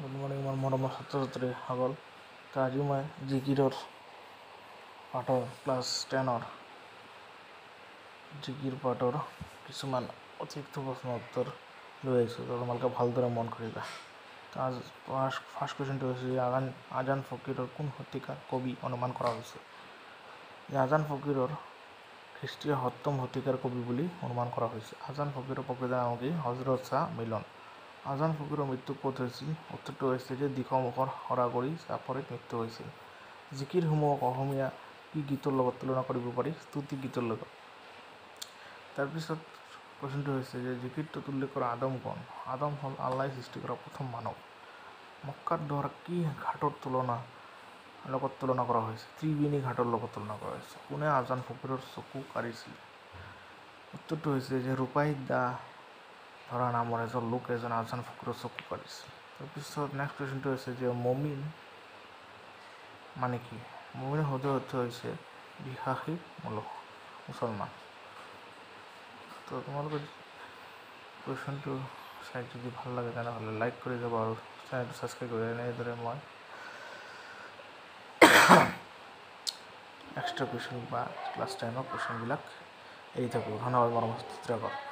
Good morning মোৰ মৰমৰ ছাত্ৰ ছাত্ৰীসকল। তো আজি মই জিকিৰৰ পাঠৰ ক্লাছ 10ৰ জিকিৰ পাঠৰ কিছুমান অতিৰিক্ত প্ৰশ্ন উত্তৰ লৈ আহিছোঁ, তো তোমালোকে ভালদৰে মন কৰিবা। তো আজি ফাৰ্ষ্ট কুৱেশ্যনটো হৈছে আজান ফকীৰৰ কোন শতিকাৰ কবি অনুমান কৰা হৈছে। আজান ফকীৰৰ খ্ৰীষ্টীয় 7ম শতিকাৰ কবি বুলি অনুমান কৰা হৈছে। আজান ফকীৰৰ প্ৰকৃত নাম কি? হজৰত শ্বাহ মিলন। আজান ফকীৰৰ মৃত্যু ক'ত হৈছিল? উত্তৰটো হৈছে যে দিখৌমুখৰ সৰাগুৰি চাপৰিত মৃত্যু হৈছিল। জিকিৰসমূহক অসমীয়া কি গীতৰ লগত তুলনা কৰিব পাৰি? স্তুতি গীতৰ লগত। তাৰপিছত কুৱেশ্যনটো হৈছে যে জিকিৰটোত উল্লেখ কৰা আদম কোন? আদম হ'ল আল্লাহে সৃষ্টি কৰা প্ৰথম মানৱ। মক্কাৰ দুৱাৰ কি ঘাটৰ লগত তুলনা কৰা হৈছে? ত্ৰিবেণী ঘাটৰ লগত তুলনা কৰা হৈছে। কোনে আজান ফকীৰৰ চকু কাঢ়িছিল? উত্তৰটো হৈছে যে ৰূপাই দাহ ধৰা নামৰ এজন লোক আজান ফকীৰৰ চকু কাঢ়িছিল। তাৰপিছত নেক্সট কুৱেশ্যনটো হৈছে যে মমিন মানে কি? মমিনৰ শব্দ অৰ্থ হৈছে বিশ্বাসী মুছলমান। তো তোমালোকে কুৱেশ্যনটো চাই যদি ভাল লাগে তেনেহ'লে লাইক কৰি যাব আৰু চেনেলটো ছাবস্ক্ৰাইব কৰি এনেদৰে মই এক্সট্ৰা কুৱেশ্যন বা ক্লাছ 10ৰ কুৱেশ্যনবিলাক এৰি থাকোঁ। ধন্যবাদ মৰমৰ ছাত্ৰীসকল।